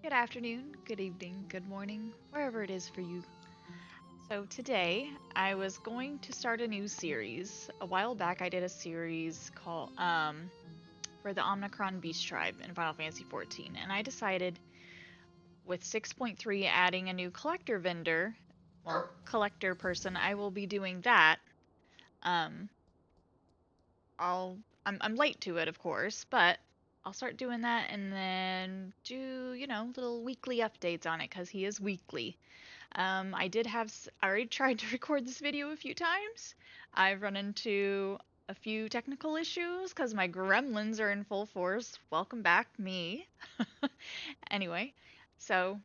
Good afternoon, good evening, good morning, wherever it is for you. So today I was going to start a new series. A while back I did a series called for the Omnicron Beast Tribe in Final Fantasy XIV, and I decided with 6.3 adding a new collector vendor, collector person, I will be doing that. Um I'm late to it, of course, but I'll start doing that and then do, little weekly updates on it because he is weekly. I already tried to record this video a few times. I've run into a few technical issues because my gremlins are in full force. Welcome back, me. Anyway, so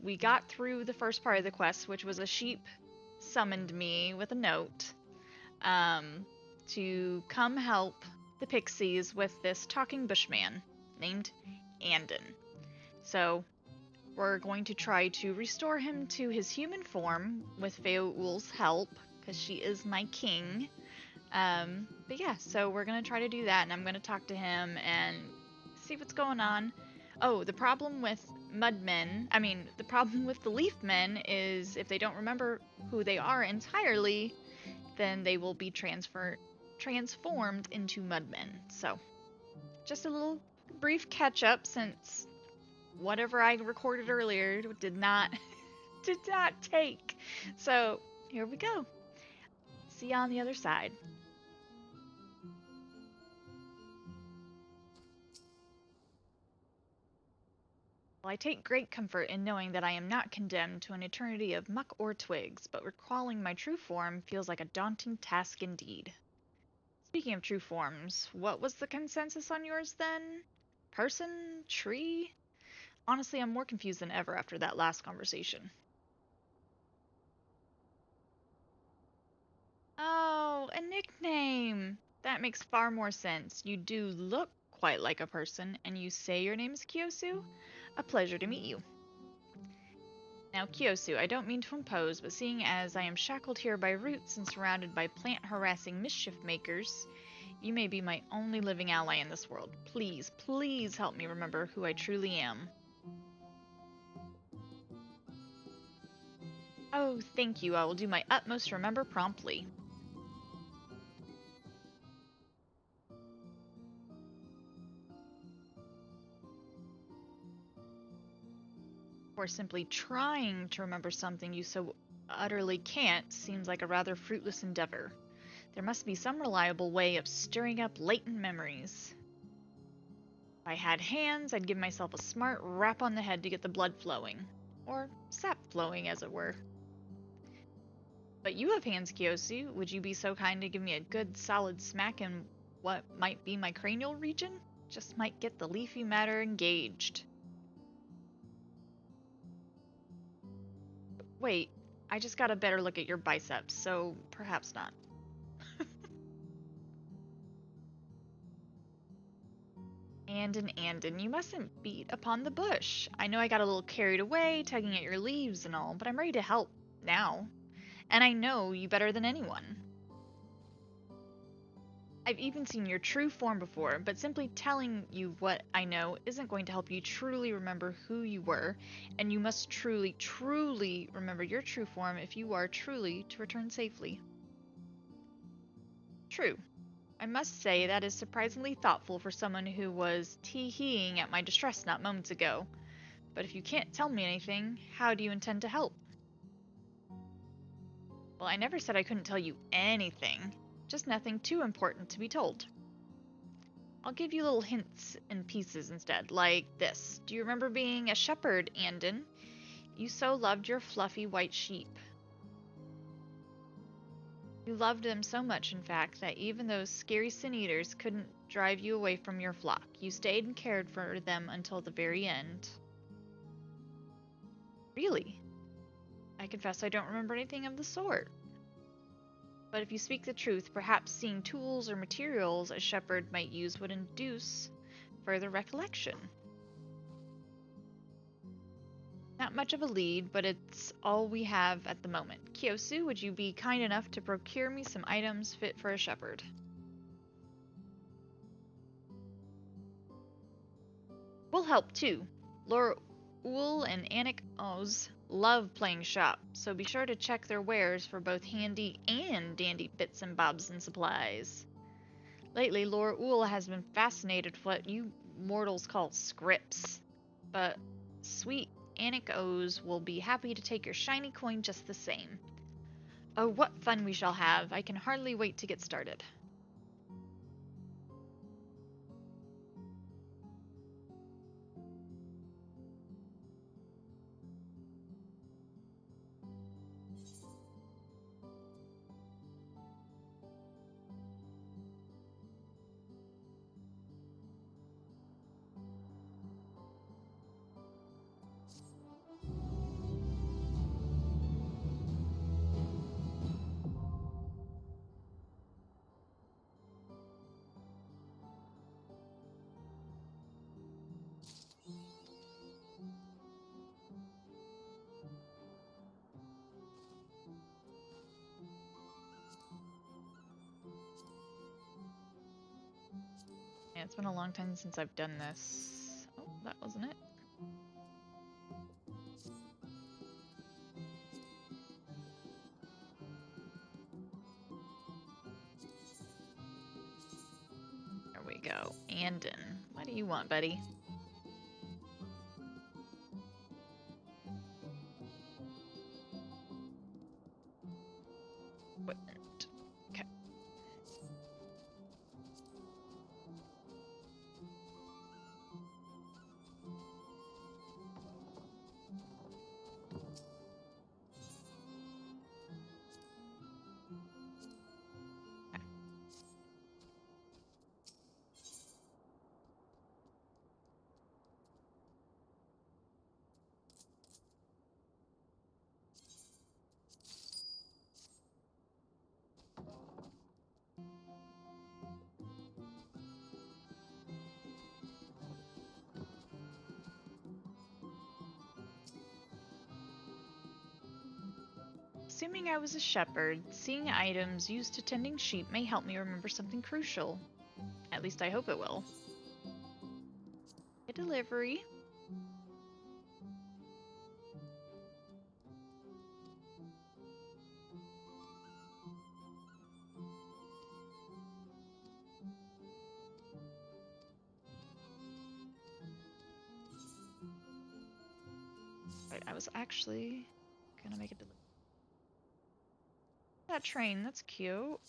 we got through the first part of the quest, which was a sheep summoned me with a note um, to come help the pixies with this talking bushman named Andon. So we're going to try to restore him to his human form with Feoul's help, because she is my king. But yeah, so we're going to try to do that, and I'm going to talk to him and see what's going on. Oh, the problem with the problem with the leaf men is if they don't remember who they are entirely, then they will be transformed into mudmen. So, just a little brief catch up since whatever I recorded earlier did not take. So here we go. See you on the other side. Well, I take great comfort in knowing that I am not condemned to an eternity of muck or twigs, but recalling my true form feels like a daunting task indeed. Speaking of true forms, what was the consensus on yours then? Person? Tree? Honestly, I'm more confused than ever after that last conversation. Oh, a nickname! That makes far more sense. You do look quite like a person, and you say your name is Kyosu? A pleasure to meet you. Now, Kyosu, I don't mean to impose, but seeing as I am shackled here by roots and surrounded by plant-harassing mischief makers, you may be my only living ally in this world. Please, please help me remember who I truly am. Oh, thank you. I will do my utmost to remember promptly. Or simply trying to remember something you so utterly can't seems like a rather fruitless endeavor. There must be some reliable way of stirring up latent memories. If I had hands, I'd give myself a smart rap on the head to get the blood flowing. Or sap flowing, as it were. But you have hands, Kyosu. Would you be so kind to give me a good solid smack in what might be my cranial region? Just might get the leafy matter engaged. Wait, I just got a better look at your biceps, so perhaps not. Andon, you mustn't beat upon the bush. I know I got a little carried away, tugging at your leaves and all, but I'm ready to help now. And I know you better than anyone. I've even seen your true form before, but simply telling you what I know isn't going to help you truly remember who you were, and you must truly, truly remember your true form if you are truly to return safely. True. I must say that is surprisingly thoughtful for someone who was tee-heeing at my distress not moments ago. But if you can't tell me anything, how do you intend to help? Well, I never said I couldn't tell you anything. Just nothing too important to be told. I'll give you little hints and pieces instead, like this. Do you remember being a shepherd, Andon? You so loved your fluffy white sheep. You loved them so much, in fact, that even those scary sin-eaters couldn't drive you away from your flock. You stayed and cared for them until the very end. Really? I confess I don't remember anything of the sort. But if you speak the truth, perhaps seeing tools or materials a shepherd might use would induce further recollection. Not much of a lead, but it's all we have at the moment. Kyosu, would you be kind enough to procure me some items fit for a shepherd? We'll help too. Ool and Anik Oz love playing shop, so be sure to check their wares for both handy and dandy bits and bobs and supplies. Lately, Lord Ool has been fascinated with what you mortals call scripts, but sweet Anik Oz will be happy to take your shiny coin just the same. Oh, what fun we shall have! I can hardly wait to get started. Yeah, it's been a long time since I've done this. Oh, that wasn't it. There we go. Andon, what do you want, buddy? Equipment. Okay. Assuming I was a shepherd, seeing items used to tending sheep may help me remember something crucial. At least I hope it will. A delivery. Right, I was actually gonna make a delivery. That train, that's cute.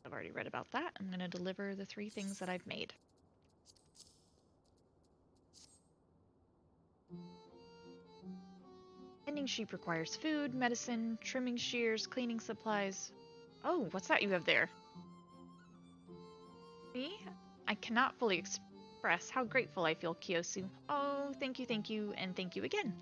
I've already read about that. I'm gonna deliver the 3 things that I've made. Tending sheep requires food, medicine, trimming shears, cleaning supplies. Oh, what's that you have there? Me? I cannot fully express how grateful I feel, Kiyosu. Oh, thank you, and thank you again.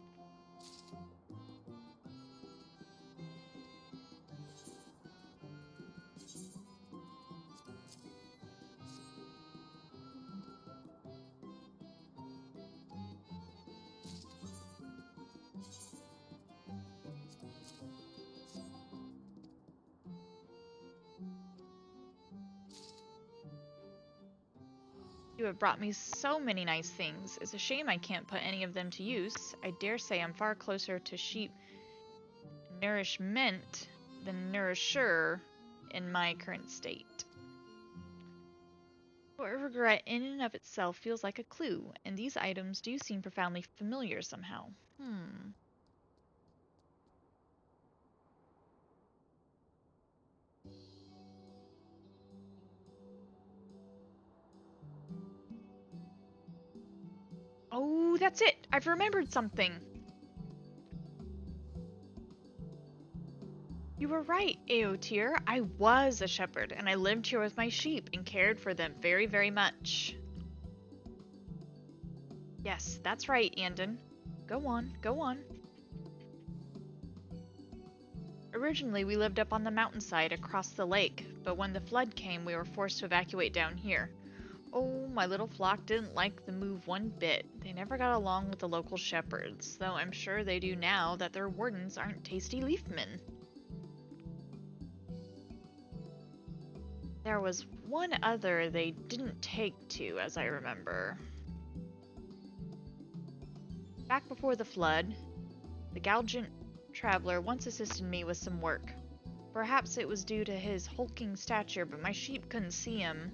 You have brought me so many nice things. It's a shame I can't put any of them to use. I dare say I'm far closer to sheep nourishment than nourisher in my current state. Your regret in and of itself feels like a clue, and these items do seem profoundly familiar somehow. Oh, that's it! I've remembered something! You were right, Aotir. I was a shepherd, and I lived here with my sheep and cared for them very, very much. Yes, that's right, Andon. Go on, go on. Originally, we lived up on the mountainside across the lake, but when the flood came, we were forced to evacuate down here. Oh, my little flock didn't like the move one bit. They never got along with the local shepherds, though I'm sure they do now that their wardens aren't tasty leafmen. There was one other they didn't take to, as I remember. Back before the flood, the Galgant traveler once assisted me with some work. Perhaps it was due to his hulking stature, but my sheep couldn't see him,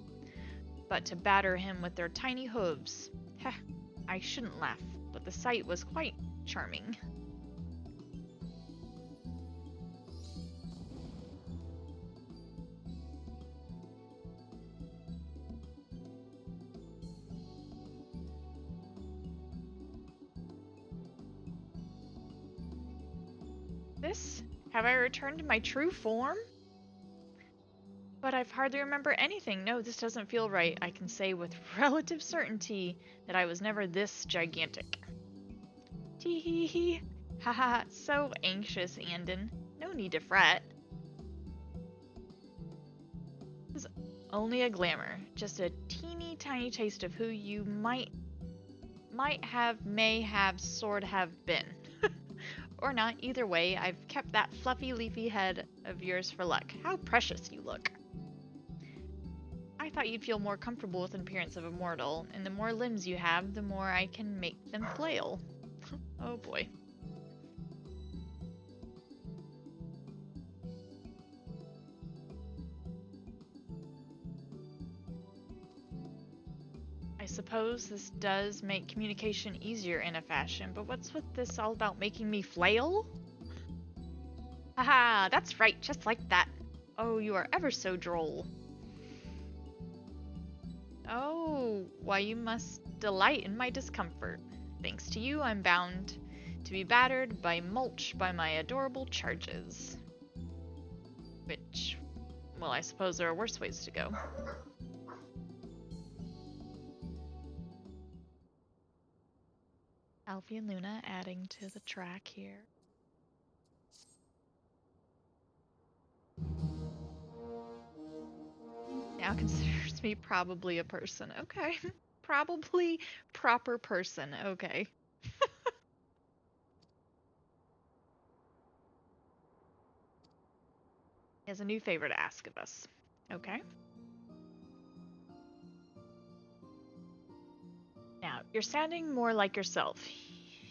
but to batter him with their tiny hooves. Heh, I shouldn't laugh, but the sight was quite charming. This? Have I returned to my true form? But I've hardly remember anything. No, this doesn't feel right. I can say with relative certainty that I was never this gigantic. Tee hee hee. Haha, so anxious, Andon. No need to fret. This is only a glamour. Just a teeny tiny taste of who you might have, may have, sort have been. Or not, either way, I've kept that fluffy leafy head of yours for luck. How precious you look. I thought you'd feel more comfortable with an appearance of a mortal, and the more limbs you have, the more I can make them flail. Oh boy. I suppose this does make communication easier in a fashion, but what's with this all about making me flail? Haha, that's right, just like that. Oh, you are ever so droll. Oh, why you must delight in my discomfort. Thanks to you, I'm bound to be battered by mulch by my adorable charges. Which, well, I suppose there are worse ways to go. Alfie and Luna adding to the track here. Now considers me probably a person. Okay. Probably proper person. Okay. He has a new favor to ask of us. Okay. Now, you're sounding more like yourself.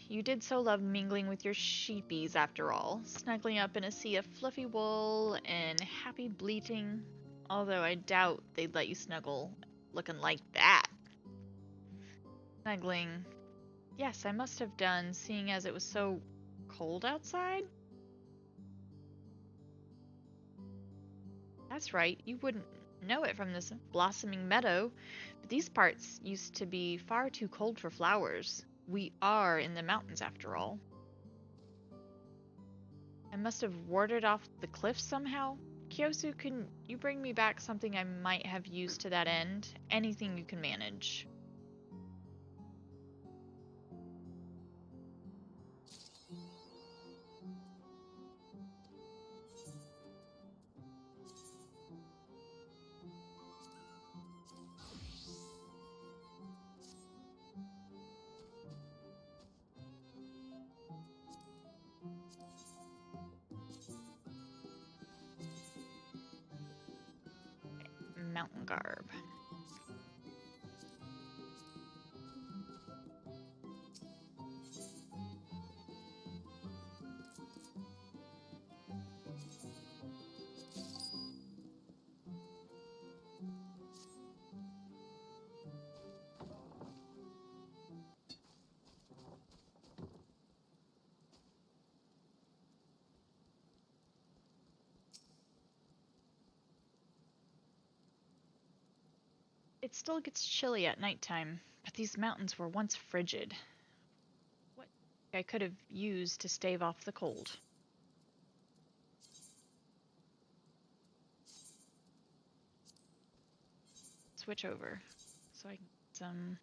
You did so love mingling with your sheepies after all, snuggling up in a sea of fluffy wool and happy bleating. Although I doubt they'd let you snuggle looking like that. Snuggling. Yes, I must have done, seeing as it was so cold outside. That's right, you wouldn't know it from this blossoming meadow, but these parts used to be far too cold for flowers. We are in the mountains after all. I must have warded off the cliffs somehow. Kyosu, can you bring me back something I might have used to that end? Anything you can manage. Mountain garb. It still gets chilly at nighttime, but these mountains were once frigid. What I could have used to stave off the cold. Switch over so I can get some.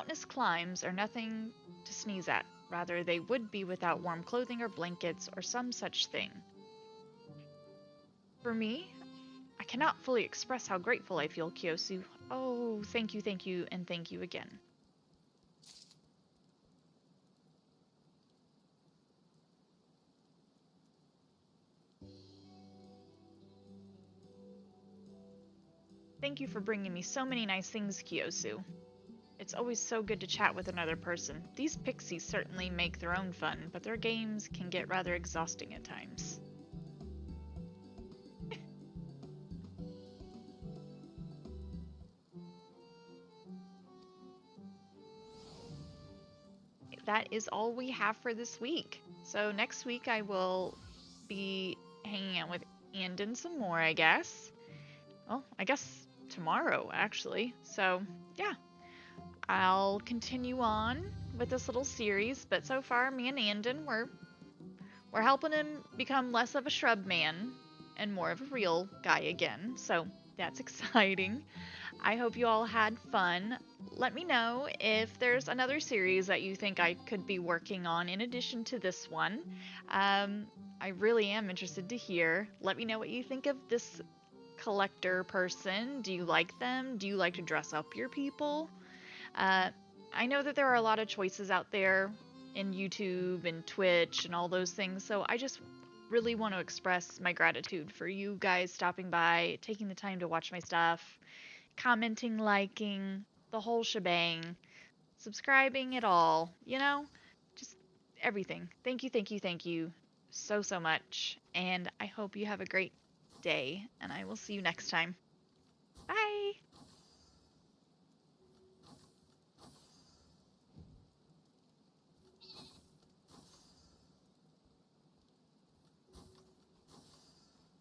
mountainous climbs are nothing to sneeze at. Rather, they would be without warm clothing or blankets or some such thing. For me, I cannot fully express how grateful I feel, Kyosu. Oh, thank you, and thank you again. Thank you for bringing me so many nice things, Kyosu. It's always so good to chat with another person. These pixies certainly make their own fun, but their games can get rather exhausting at times. That is all we have for this week. So next week I will be hanging out with Andon some more, I guess. Well, I guess tomorrow, actually. So, yeah, I'll continue on with this little series, but so far me and Andon we're helping him become less of a shrub man and more of a real guy again. So, that's exciting. I hope you all had fun. Let me know if there's another series that you think I could be working on in addition to this one. I really am interested to hear. Let me know what you think of this collector person. Do you like them? Do you like to dress up your people? Uh, I know that there are a lot of choices out there in YouTube and Twitch and all those things, so I just really want to express my gratitude for you guys stopping by, taking the time to watch my stuff, commenting, liking, the whole shebang, subscribing at all, just everything. Thank you so, so much. And I hope you have a great day, and I will see you next time.